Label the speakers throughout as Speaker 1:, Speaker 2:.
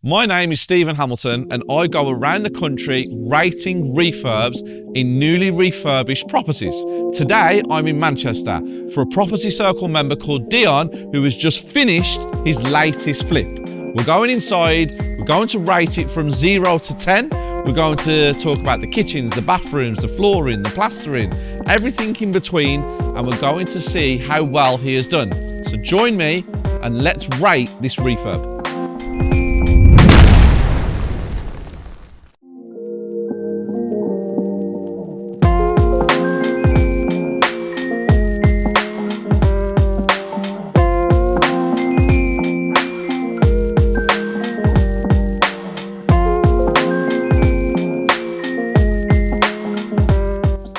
Speaker 1: My name is Stephen Hamilton and I go around the country rating refurbs in newly refurbished properties. Today I'm in Manchester for a Property Circle member called Dion who has just finished his latest flip. We're going inside, we're going to rate it from 0 to 10. We're going to talk about the kitchens, the bathrooms, the flooring, the plastering, everything in between, and we're going to see how well he has done. So join me and let's rate this refurb.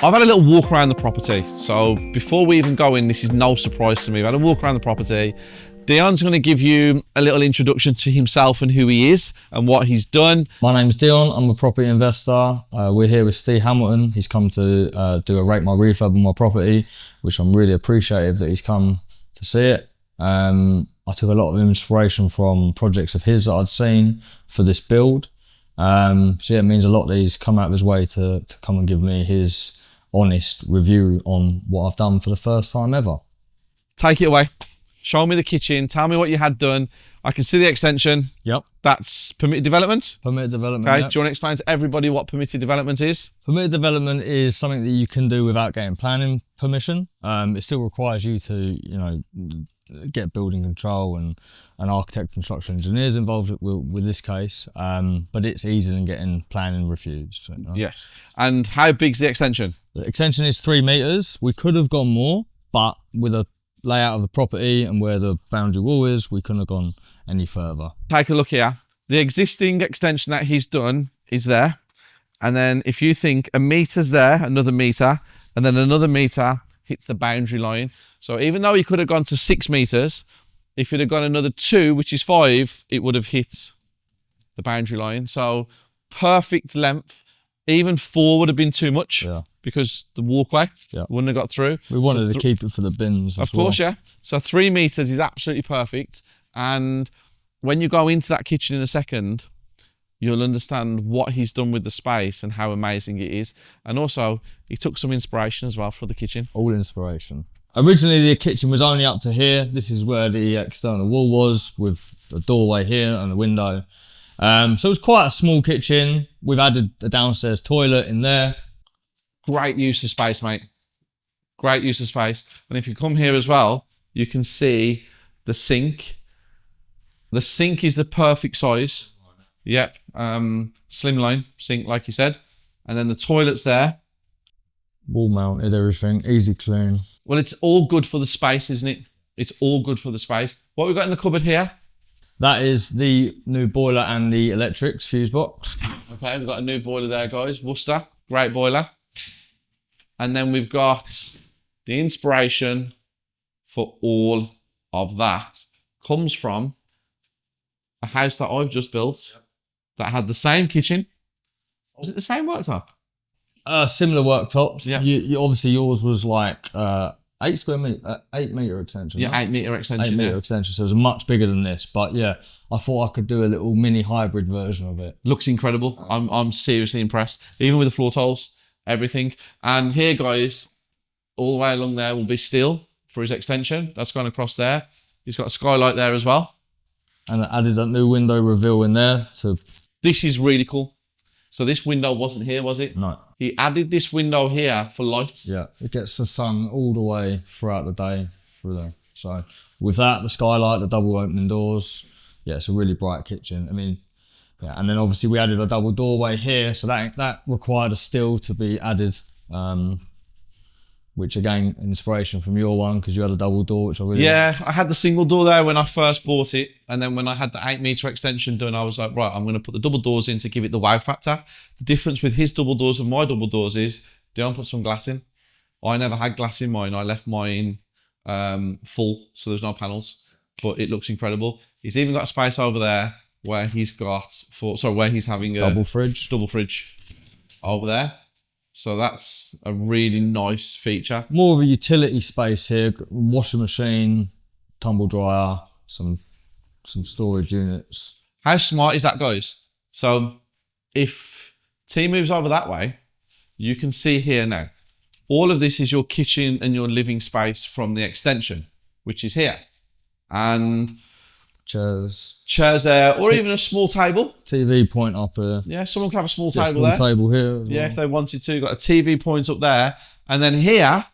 Speaker 1: I've had a little walk around the property. So before we even go in, this is no surprise to me. I've had a walk around the property. Dion's going to give you a little introduction to himself and who he is and what he's done.
Speaker 2: My name's Dion. I'm a property investor. We're here with Steve Hamilton. He's come to do a rate my refurb on my property, which I'm really appreciative that he's come to see it. I took a lot of inspiration from projects of his that I'd seen for this build. So yeah, it means a lot that he's come out of his way to come and give me his honest review on what I've done for the first time ever.
Speaker 1: Take it away. Show me the kitchen. Tell me what you had done. I can see the extension.
Speaker 2: Yep.
Speaker 1: That's permitted development.
Speaker 2: Permitted development.
Speaker 1: Okay.
Speaker 2: Yep.
Speaker 1: Do you want to explain to everybody what permitted development is?
Speaker 2: Permitted development is something that you can do without getting planning permission. It still requires you to, get building control and architect and structural engineers involved with this case. But it's easier than getting planning refused.
Speaker 1: Yes. And how big's the extension?
Speaker 2: The extension is 3 meters. We could have gone more, but with a layout of the property and where the boundary wall is, we couldn't have gone any further.
Speaker 1: Take a look here. The existing extension that he's done is there. And then if you think a meter's there, another meter, and then another meter hits the boundary line. So even though he could have gone to 6 meters, if he'd have gone another 2, which is 5, it would have hit the boundary line. So perfect length. Even 4 would have been too much because the walkway wouldn't have got through.
Speaker 2: We wanted to keep it for the bins.
Speaker 1: Of course, yeah. So 3 meters is absolutely perfect. And when you go into that kitchen in a second, you'll understand what he's done with the space and how amazing it is. And also, he took some inspiration as well for the kitchen.
Speaker 2: All inspiration. Originally, the kitchen was only up to here. This is where the external wall was with a doorway here and a window. So it was quite a small kitchen. We've added a downstairs toilet in there.
Speaker 1: Great use of space, mate. Great use of space. And if you come here as well, you can see the sink. The sink is the perfect size. Yep. Slimline sink, like you said. And then the toilet's there.
Speaker 2: Wall mounted, everything. Easy clean.
Speaker 1: Well, it's all good for the space, isn't it? It's all good for the space. What we've got in the cupboard here?
Speaker 2: That is the new boiler and the electrics fuse box.
Speaker 1: Okay, we've got a new boiler there, guys. Worcester, great boiler. And then we've got the inspiration for all of that comes from a house that I've just built that had the same kitchen. Was it the same worktop?
Speaker 2: Similar worktops.
Speaker 1: Yeah.
Speaker 2: You obviously yours was like 8 meter extension.
Speaker 1: Yeah,
Speaker 2: right?
Speaker 1: 8 meter extension.
Speaker 2: 8 meter extension, so it was much bigger than this. But yeah, I thought I could do a little mini hybrid version of it.
Speaker 1: Looks incredible. I'm seriously impressed. Even with the floor tiles, everything. And here, guys, all the way along there will be steel for his extension. That's gone across there. He's got a skylight there as well.
Speaker 2: And I added a new window reveal in there. So
Speaker 1: this is really cool. So this window wasn't here, was it?
Speaker 2: No.
Speaker 1: He added this window here for light.
Speaker 2: Yeah, it gets the sun all the way throughout the day through there. So with that, the skylight, the double opening doors, yeah, it's a really bright kitchen. I mean, yeah, and then obviously we added a double doorway here, so that required a still to be added, which again, inspiration from your one because you had a double door, which I really
Speaker 1: liked. I had the single door there when I first bought it, and then when I had the 8 meter extension done, I was like, right, I'm going to put the double doors in to give it the wow factor. The difference with his double doors and my double doors is Dion put some glass in. I never had glass in mine. I left mine full, so there's no panels, but it looks incredible. He's even got a space over there where he's where he's having a double fridge over there. So that's a really nice feature.
Speaker 2: More of a utility space here. Washing machine, tumble dryer, some storage units.
Speaker 1: How smart is that, guys? So if T moves over that way, you can see here now, all of this is your kitchen and your living space from the extension, which is here. And chairs there, or even a small table.
Speaker 2: TV point up here.
Speaker 1: Yeah, someone can have a small
Speaker 2: Yeah,
Speaker 1: table
Speaker 2: small
Speaker 1: there.
Speaker 2: table here as
Speaker 1: Yeah,
Speaker 2: well.
Speaker 1: if they wanted to. Got a TV point up there. And then here,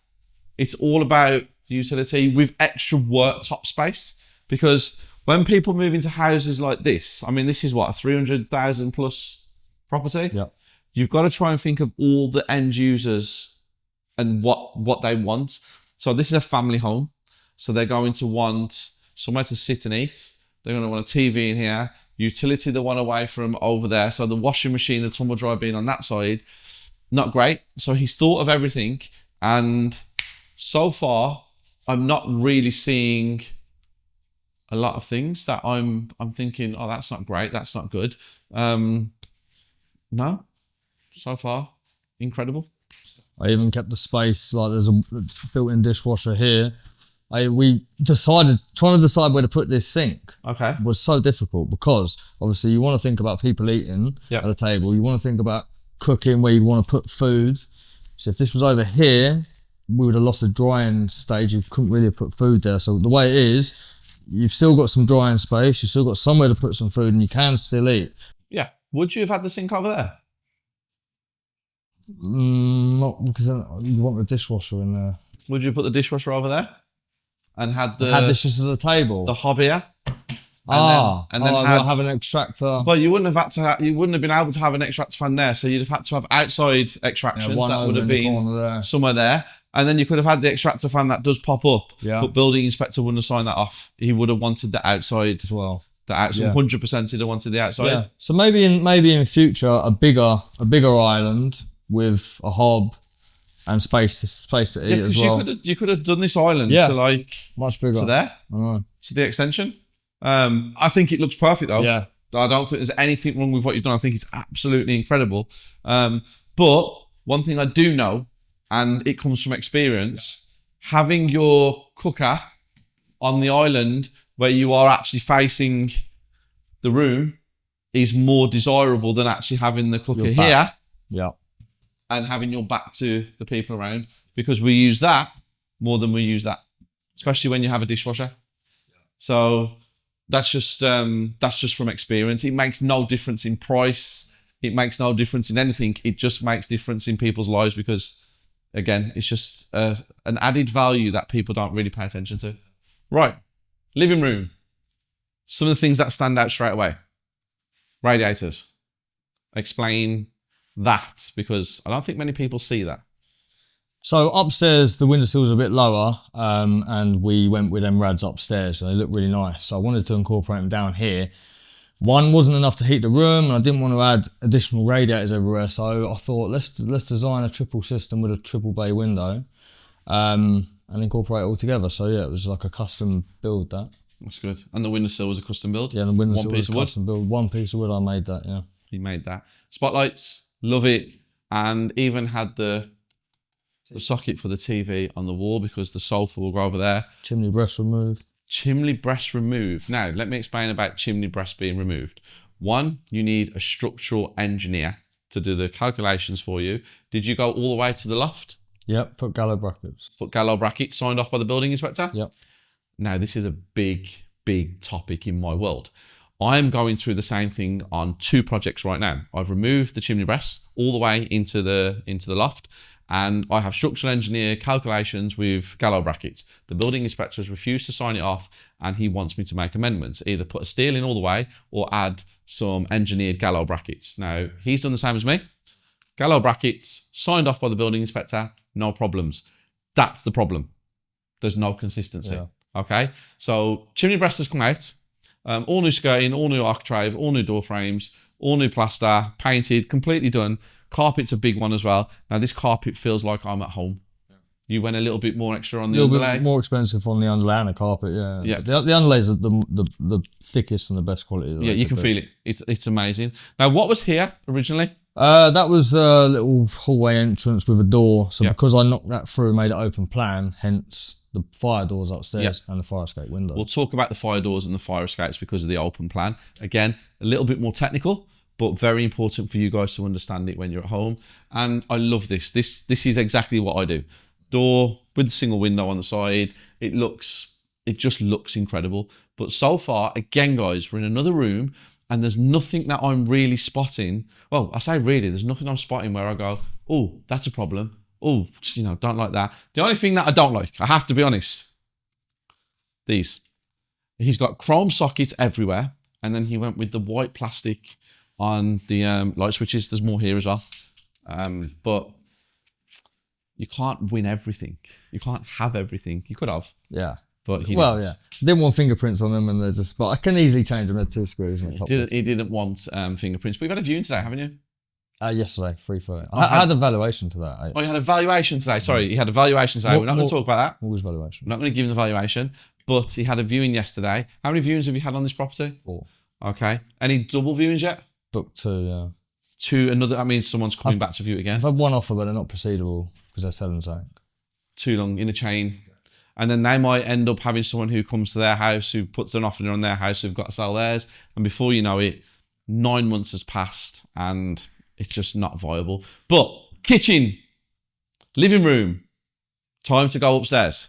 Speaker 1: it's all about utility with extra worktop space. Because when people move into houses like this, I mean, this is what, a 300,000 plus property?
Speaker 2: Yeah.
Speaker 1: You've got to try and think of all the end users and what they want. So this is a family home. So they're going to want somewhere to sit and eat. They're going to want a TV in here, utility they want away from over there. So the washing machine, the tumble dryer being on that side, not great. So he's thought of everything. And so far, I'm not really seeing a lot of things that I'm thinking, oh, that's not great. That's not good. No, so far, incredible.
Speaker 2: I even kept the space, like there's a built-in dishwasher here. We decided, trying to decide where to put this sink was so difficult because obviously you want to think about people eating at the table. You want to think about cooking, where you want to put food. So if this was over here, we would have lost the drying stage. You couldn't really put food there. So the way it is, you've still got some drying space. You've still got somewhere to put some food and you can still eat.
Speaker 1: Yeah. Would you have had the sink over there?
Speaker 2: Not because then you want the dishwasher in there.
Speaker 1: Would you put the dishwasher over there? And had
Speaker 2: this just at the table.
Speaker 1: The hob here.
Speaker 2: And then have an extractor.
Speaker 1: Well, you wouldn't have been able to have an extractor fan there, so you'd have had to have outside extractions. That would have been somewhere there. And then you could have had the extractor fan that does pop up. Yeah. But building inspector wouldn't have signed that off. He would have wanted the outside
Speaker 2: as well.
Speaker 1: The outside, 100% he'd have wanted the outside. Yeah.
Speaker 2: So maybe in future a bigger island with a hob and space to eat as well.
Speaker 1: You could have done this island to like
Speaker 2: much bigger.
Speaker 1: To there. To the extension. I think it looks perfect though.
Speaker 2: Yeah.
Speaker 1: I don't think there's anything wrong with what you've done. I think it's absolutely incredible. But one thing I do know, and it comes from experience, having your cooker on the island where you are actually facing the room is more desirable than actually having the cooker here.
Speaker 2: Yeah.
Speaker 1: And having your back to the people around, because we use that more than we use that, especially when you have a dishwasher. So that's just from experience. It makes no difference in price. It makes no difference in anything. It just makes difference in people's lives because, again, it's just an added value that people don't really pay attention to. Right, living room. Some of the things that stand out straight away. Radiators. Explain that, because I don't think many people see that.
Speaker 2: So upstairs, the windowsills are a bit lower, and we went with them rads upstairs. So they look really nice. So I wanted to incorporate them down here. One wasn't enough to heat the room, and I didn't want to add additional radiators everywhere. So I thought, let's design a triple system with a triple bay window, and incorporate it all together. So yeah, it was like a custom build that.
Speaker 1: That's good. And the windowsill was a custom build?
Speaker 2: Yeah, the windowsill was a custom build. One piece of wood, I made that, yeah.
Speaker 1: You made that. Spotlights, love it. And even had the socket for the TV on the wall because the sofa will go over there.
Speaker 2: Chimney breast removed.
Speaker 1: Chimney breast removed. Now, let me explain about chimney breast being removed. One, you need a structural engineer to do the calculations for you. Did you go all the way to the loft?
Speaker 2: Yep, put gallows brackets.
Speaker 1: Put gallows brackets, signed off by the building inspector?
Speaker 2: Yep.
Speaker 1: Now, this is a big, big topic in my world. I'm going through the same thing on 2 projects right now. I've removed the chimney breast all the way into the loft, and I have structural engineer calculations with gallows brackets. The building inspector has refused to sign it off, and he wants me to make amendments, either put a steel in all the way or add some engineered gallows brackets. Now, he's done the same as me. Gallows brackets, signed off by the building inspector, no problems. That's the problem. There's no consistency. Yeah. Okay, so chimney breast has come out. All new skirting, all new architrave, all new door frames, all new plaster, painted, completely done. Carpet's a big one as well. Now this carpet feels like I'm at home. Yeah. You went a little bit more extra on the underlay. A little bit
Speaker 2: more expensive on the underlay and the carpet, yeah.
Speaker 1: Yeah.
Speaker 2: The underlays are the thickest and the best quality.
Speaker 1: Yeah, you can feel it. It's amazing. Now, what was here originally?
Speaker 2: That was a little hallway entrance with a door. So because I knocked that through, made it open plan, hence the fire doors upstairs and the fire escape windows.
Speaker 1: We'll talk about the fire doors and the fire escapes because of the open plan. Again, a little bit more technical, but very important for you guys to understand it when you're at home. And I love this. This is exactly what I do. Door with the single window on the side. It just looks incredible. But so far, again, guys, we're in another room and there's nothing that I'm really spotting. Well, I say really, there's nothing I'm spotting where I go, oh, that's a problem. Oh, you know, don't like that. The only thing that I don't like, I have to be honest, these. He's got chrome sockets everywhere. And then he went with the white plastic on the light switches. There's more here as well. But you can't win everything. You can't have everything. You could have.
Speaker 2: Yeah.
Speaker 1: But he
Speaker 2: well,
Speaker 1: didn't.
Speaker 2: yeah. Didn't want fingerprints on them, and they're just. But I can easily change them. They're 2 screws. And
Speaker 1: He didn't want fingerprints. But you've had a viewing today, haven't you?
Speaker 2: Yesterday, 3:30. I had a valuation to that.
Speaker 1: Oh, you had a valuation today. Sorry, he had a valuation today. We're not going to talk about that.
Speaker 2: What was valuation?
Speaker 1: We're not going to give him the valuation. But he had a viewing yesterday. How many viewings have you had on this property?
Speaker 2: 4.
Speaker 1: Okay. Any double viewings yet?
Speaker 2: Booked 2, yeah.
Speaker 1: 2, another. That means someone's coming back to view it again.
Speaker 2: I've had 1 offer, but they're not proceedable because they're selling something.
Speaker 1: Too long in a chain. And then they might end up having someone who comes to their house, who puts an offer on their house, who've got to sell theirs. And before you know it, 9 months has passed and it's just not viable. But kitchen, living room, time to go upstairs.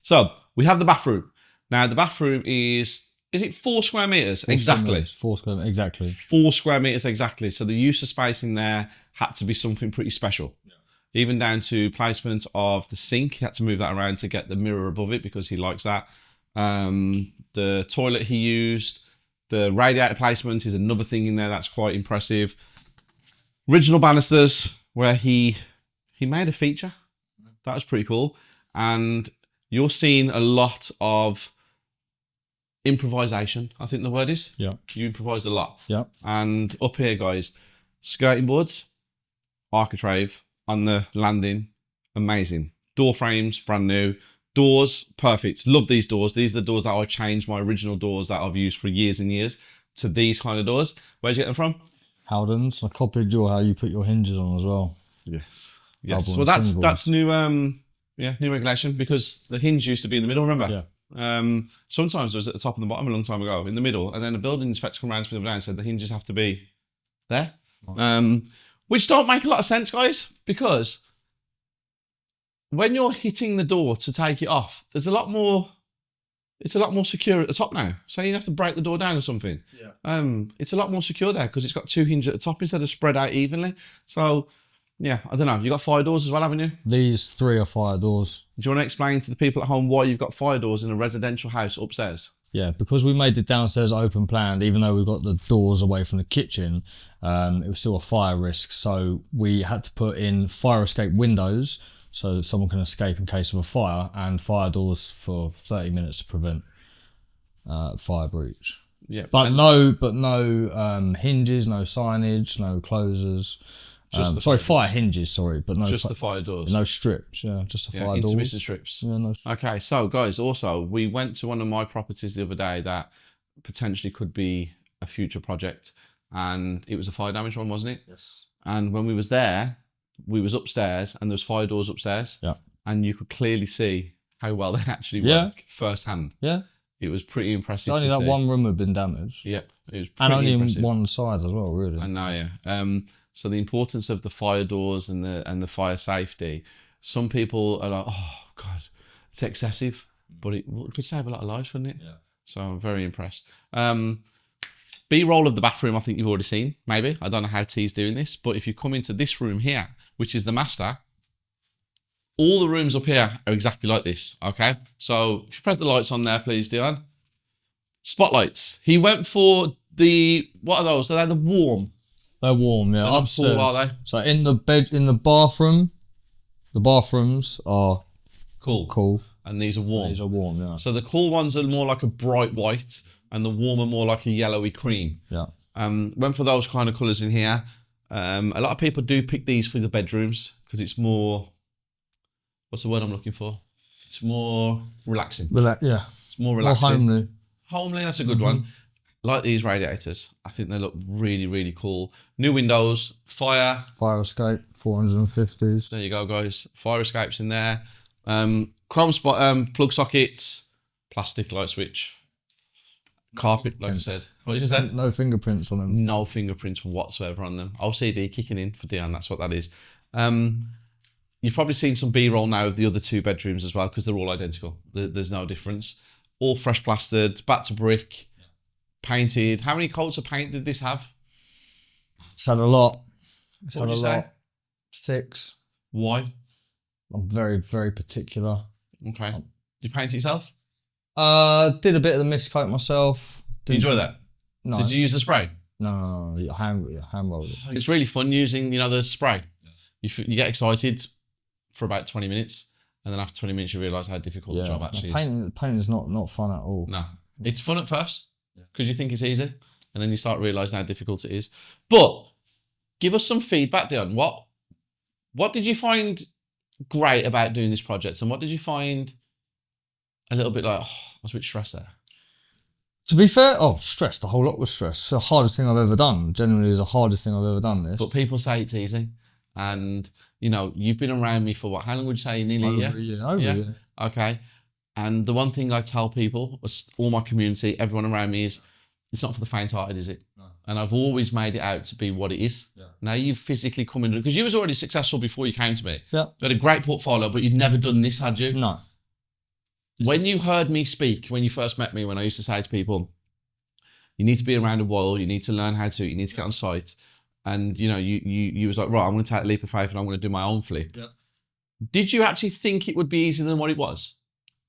Speaker 1: So we have the bathroom. Now the bathroom is it 4 square meters? Exactly.
Speaker 2: 4 square meters, exactly.
Speaker 1: 4 square meters exactly. So the use of space in there had to be something pretty special. Yeah. Even down to placement of the sink. He had to move that around to get the mirror above it because he likes that. The toilet he used, the radiator placement is another thing in there that's quite impressive. Original banisters where he made a feature. That was pretty cool. And you're seeing a lot of improvisation, I think the word is.
Speaker 2: Yeah.
Speaker 1: You improvised a lot.
Speaker 2: Yeah.
Speaker 1: And up here, guys, skirting boards, architrave on the landing, amazing. Door frames, brand new. Doors, perfect. Love these doors. These are the doors that I changed my original doors that I've used for years and years to these kind of doors. Where'd you get them from?
Speaker 2: Howdens. I copied how you put your hinges on as well.
Speaker 1: Yes. Yes. Well, that's new. New regulation because the hinge used to be in the middle. Remember?
Speaker 2: Yeah.
Speaker 1: Sometimes it was at the top and the bottom a long time ago, in the middle, and then the building inspector came around to me the other day and said the hinges have to be there, which don't make a lot of sense, guys, because when you're hitting the door to take it off, there's a lot more. It's a lot more secure at the top now. So you have to break the door down or something. Yeah. It's a lot more secure there because it's got 2 hinges at the top instead of spread out evenly. So. Yeah, I don't know. You got fire doors as well, haven't you?
Speaker 2: These 3 are fire doors.
Speaker 1: Do you want to explain to the people at home why you've got fire doors in a residential house upstairs?
Speaker 2: Yeah, because we made the downstairs open planned, even though we got the doors away from the kitchen, it was still a fire risk. So we had to put in fire escape windows so that someone can escape in case of a fire, and fire doors for 30 minutes to prevent fire breach. Yeah, but no hinges, no signage, no closers. Fire hinges, but no.
Speaker 1: Just the fire doors.
Speaker 2: No strips, just the fire doors.
Speaker 1: Intermittent strips.
Speaker 2: Yeah, no.
Speaker 1: Okay, so guys, also, we went to one of my properties the other day that potentially could be a future project, and it was a fire damage one, wasn't it?
Speaker 2: Yes.
Speaker 1: And when we was there, we was upstairs, and there was fire doors upstairs.
Speaker 2: Yeah.
Speaker 1: And you could clearly see how well they actually work firsthand. Yeah. It was pretty impressive.
Speaker 2: Only that one room had been damaged.
Speaker 1: Yep, it was pretty
Speaker 2: and only
Speaker 1: impressive.
Speaker 2: One side as well, really.
Speaker 1: I know, yeah. So the importance of the fire doors and the fire safety. Some people are like, oh God, it's excessive, but it could save a lot of lives, wouldn't it? Yeah. So I'm very impressed. B-roll of the bathroom, I think you've already seen. Maybe I don't know how T's doing this, but if you come into this room here, which is the master, all the rooms up here are exactly like this. Okay. So if you press the lights on there, please, Dion. Spotlights. He went for what are those? Are they the warm?
Speaker 2: They're warm, yeah.
Speaker 1: They're upstairs. Cool, are they?
Speaker 2: So in the bathroom, the bathrooms are cool.
Speaker 1: And these are warm.
Speaker 2: These are warm, yeah.
Speaker 1: So the cool ones are more like a bright white, and the warm are more like a yellowy cream.
Speaker 2: Yeah.
Speaker 1: Went for those kind of colours in here. A lot of people do pick these for the bedrooms because it's more. What's the word I'm looking for? It's more relaxing.
Speaker 2: Yeah.
Speaker 1: It's more relaxing.
Speaker 2: More homely.
Speaker 1: Homely, that's a good one. like these radiators. I think they look really, really cool. New windows, fire
Speaker 2: escape, 450s.
Speaker 1: There you go, guys. Fire escapes in there. Chrome spot, plug sockets, plastic light switch, carpet, like I said. What did you say?
Speaker 2: No fingerprints on them.
Speaker 1: No fingerprints whatsoever on them. OCD kicking in for Dion, that's what that is. You've probably seen some B-roll now of the other 2 bedrooms as well, because they're all identical. There's no difference. All fresh plastered, back to brick, painted. How many coats of paint did this have?
Speaker 2: It's had a lot.
Speaker 1: What would you say?
Speaker 2: 6.
Speaker 1: Why?
Speaker 2: I'm very, very particular.
Speaker 1: Okay. Did you paint it yourself?
Speaker 2: Did a bit of the mist coat myself.
Speaker 1: Did you enjoy that?
Speaker 2: No.
Speaker 1: Did you use the spray?
Speaker 2: No, hand rolled it.
Speaker 1: It's really fun using, the spray. You get excited for about 20 minutes, and then after 20 minutes you realise how difficult the job actually is.
Speaker 2: Painting is not fun at all.
Speaker 1: No. It's fun at first, because you think it's easy, and then you start realising how difficult it is. But give us some feedback, Dion. What did you find great about doing this project, and what did you find a little bit like, I was a bit stressed there?
Speaker 2: To be fair, stressed. The whole lot was stressed. It's the hardest thing I've ever done. Generally, it's the hardest thing I've ever done. This.
Speaker 1: But people say it's easy, and you've been around me for what? How long would you say? Nearly a year.
Speaker 2: Over a year.
Speaker 1: Okay. And the one thing I tell people, all my community, everyone around me, is it's not for the faint-hearted, is it? No. And I've always made it out to be what it is. Yeah. Now you've physically come in, because you was already successful before you came to me. Yeah. You had a great portfolio, but you'd never done this, had you?
Speaker 2: No.
Speaker 1: When you heard me speak, when you first met me, when I used to say to people, you need to be around a while, you need to learn how to, you need to get on site. And you was like, right, I'm going to take a leap of faith and I'm going to do my own flip. Yeah. Did you actually think it would be easier than what it was?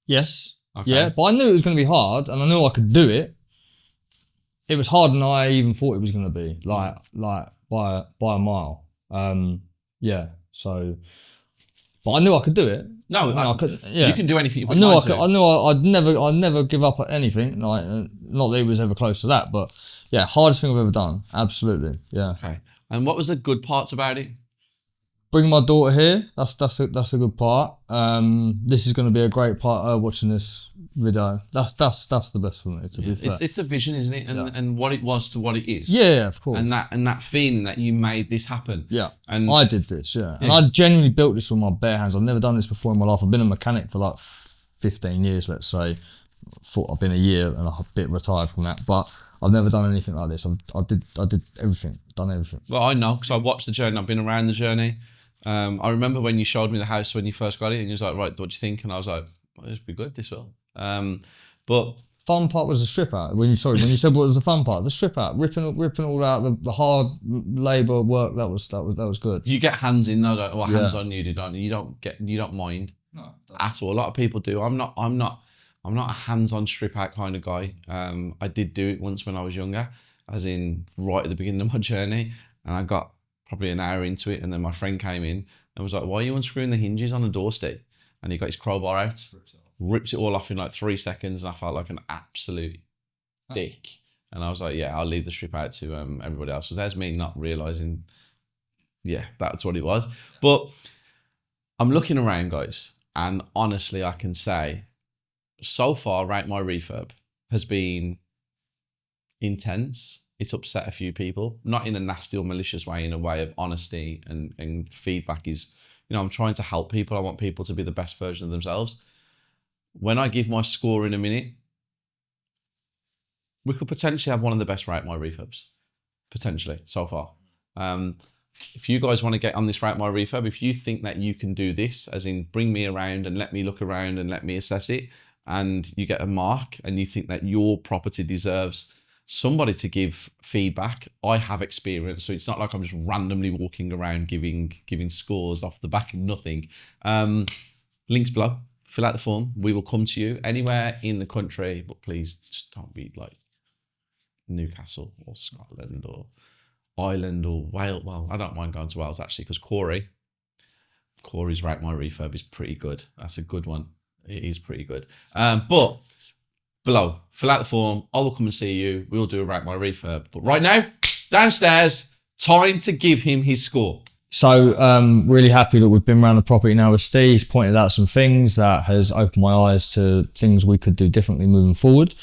Speaker 2: Yes. Okay. Yeah, but I knew it was going to be hard, and I knew I could do it. It was harder than I even thought it was going to be, like by a mile. Yeah. So, but I knew I could do it.
Speaker 1: No, I could. Yeah. You can do anything.
Speaker 2: I knew I could. I knew I'd never give up at anything. Like, not that it was ever close to that, but yeah, hardest thing I've ever done. Absolutely. Yeah.
Speaker 1: Okay. And what was the good parts about it?
Speaker 2: Bringing my daughter here, that's a good part. This is going to be a great part watching this video. That's the best for me, to be fair.
Speaker 1: It's the vision, isn't it? And what it was to what it is.
Speaker 2: Yeah, of course.
Speaker 1: And that feeling that you made this happen.
Speaker 2: Yeah. And I did this, yeah. And I genuinely built this with my bare hands. I've never done this before in my life. I've been a mechanic for like 15 years, let's say. Thought I've been a year and a bit retired from that, but I've never done anything like this. I did everything, done everything.
Speaker 1: Well, I know, because I watched the journey. I've been around the journey. I remember when you showed me the house when you first got it, and you was like, right, what do you think? And I was like, well, this would be good, this will. But
Speaker 2: fun part was the strip out. When you said what was the fun part, the strip out, ripping all out, the hard labour work. That was good.
Speaker 1: You get hands in though, or hands on you, don't you? You don't mind at all. A lot of people do. I'm not a hands-on strip out kind of guy. I did do it once when I was younger, as in right at the beginning of my journey, and I got probably an hour into it, and then my friend came in and was like, why are you unscrewing the hinges on the door stick? And he got his crowbar out, rips it all off in like 3 seconds, and I felt like an absolute dick. And I was like, yeah, I'll leave the strip out to everybody else. So there's me not realising, that's what it was. But I'm looking around, guys, and honestly, I can say, so far, Rate My Refurb has been intense. It's upset a few people, not in a nasty or malicious way, in a way of honesty and feedback is, I'm trying to help people. I want people to be the best version of themselves. When I give my score in a minute, we could potentially have one of the best Rate My Refurbs, potentially, so far. If you guys want to get on this Rate My Refurb, if you think that you can do this, as in bring me around and let me look around and let me assess it, and you get a mark and you think that your property deserves somebody to give feedback, I have experience, so it's not like I'm just randomly walking around giving scores off the back of nothing. Links below, fill out the form. We will come to you anywhere in the country, but please just don't be like Newcastle or Scotland or Ireland or Wales. Well, I don't mind going to Wales actually, because Corey's Rate My Refurb is pretty good. That's a good one. It is pretty good. But below, fill out the form. I will come and see you. We'll do a Rate My Refurb. But right now, downstairs, time to give him his score.
Speaker 2: So really happy that we've been around the property now with Steve. He's pointed out some things that has opened my eyes to things we could do differently moving forward.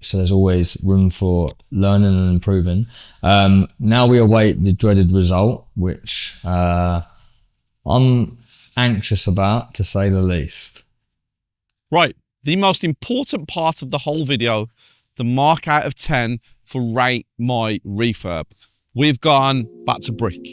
Speaker 2: so there's always room for learning and improving. Now we await the dreaded result, which I'm anxious about, to say the least.
Speaker 1: Right, the most important part of the whole video, the mark out of 10 for rate my refurb. We've gone back to brick.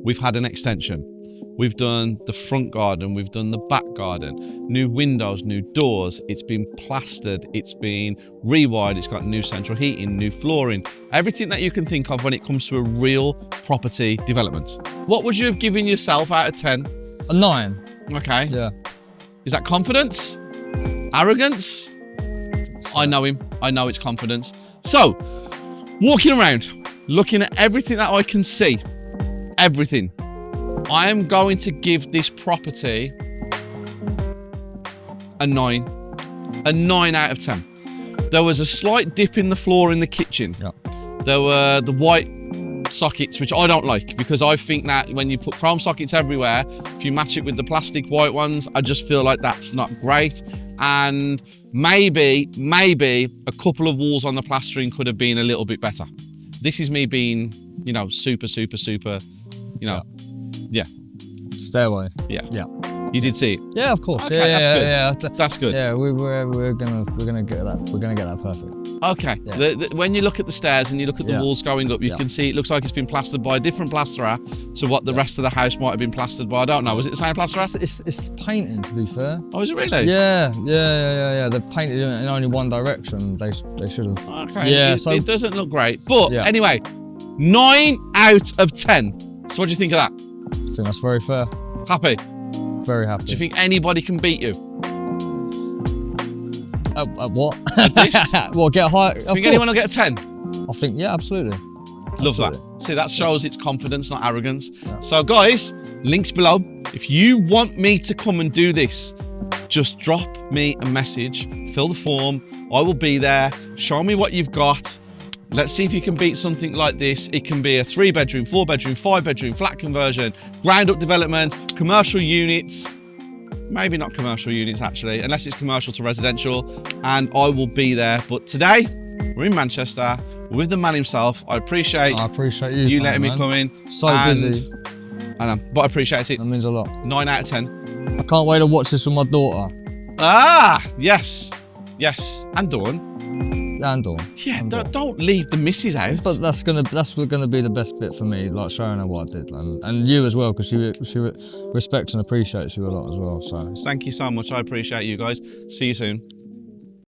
Speaker 1: We've had an extension. We've done the front garden, we've done the back garden, new windows, new doors, it's been plastered, it's been rewired, it's got new central heating, new flooring, everything that you can think of when it comes to a real property development. What would you have given yourself out of 10?
Speaker 2: A 9.
Speaker 1: Okay.
Speaker 2: Yeah.
Speaker 1: Is that confidence? Arrogance? I know him, I know it's confidence. So, walking around, looking at everything that I can see, everything, I am going to give this property a 9. A 9 out of 10. There was a slight dip in the floor in the kitchen.
Speaker 2: Yeah.
Speaker 1: There were the white sockets, which I don't like, because I think that when you put chrome sockets everywhere, if you match it with the plastic white ones, I just feel like that's not great. And maybe a couple of walls on the plastering could have been a little bit better. This is me being, you know, super, you know, yeah.
Speaker 2: Stairway.
Speaker 1: Yeah.
Speaker 2: Yeah.
Speaker 1: You did see it?
Speaker 2: Yeah, of course.
Speaker 1: Okay,
Speaker 2: Yeah,
Speaker 1: that's good.
Speaker 2: yeah.
Speaker 1: That's good.
Speaker 2: Yeah, we're gonna get that. We're gonna get that perfect.
Speaker 1: Okay.
Speaker 2: Yeah.
Speaker 1: When you look at the stairs and you look at the walls going up, you
Speaker 2: Yeah.
Speaker 1: can see it looks like it's been plastered by a different plasterer to what the rest of the house might have been plastered by. I don't know. Was it the same plasterer?
Speaker 2: It's painting, to be fair.
Speaker 1: Oh, is it really?
Speaker 2: Yeah. They painted it in only one direction. They should have.
Speaker 1: Okay.
Speaker 2: Yeah.
Speaker 1: It doesn't look great. But
Speaker 2: Yeah.
Speaker 1: anyway, 9 out of 10. So what do you think of that?
Speaker 2: I think that's very fair.
Speaker 1: Happy?
Speaker 2: Very happy.
Speaker 1: Do you think anybody can beat you?
Speaker 2: At what?
Speaker 1: this?
Speaker 2: Well, get high.
Speaker 1: Do you think anyone will get a 10?
Speaker 2: I think, yeah, absolutely.
Speaker 1: Love
Speaker 2: Absolutely.
Speaker 1: that. See, that shows its confidence, not arrogance.
Speaker 2: Yeah.
Speaker 1: So guys, links below. If you want me to come and do this, just drop me a message, fill the form. I will be there. Show me what you've got. Let's see if you can beat something like this. It can be a 3-bedroom, 4-bedroom, 5-bedroom flat conversion, ground up development, commercial units, maybe not commercial units actually, unless it's commercial to residential, and I will be there. But today, we're in Manchester with the man himself. I appreciate you letting me come in.
Speaker 2: So busy.
Speaker 1: I know, but I appreciate it.
Speaker 2: That means a lot.
Speaker 1: 9 out of 10.
Speaker 2: I can't wait to watch this with my daughter.
Speaker 1: Ah, yes. And Dawn.
Speaker 2: And Dawn.
Speaker 1: Yeah, don't leave the missus out.
Speaker 2: But that's gonna be the best bit for me, like showing her what I did, and you as well, because she respects and appreciates you a lot as well. So
Speaker 1: thank you so much. I appreciate you guys. See you soon.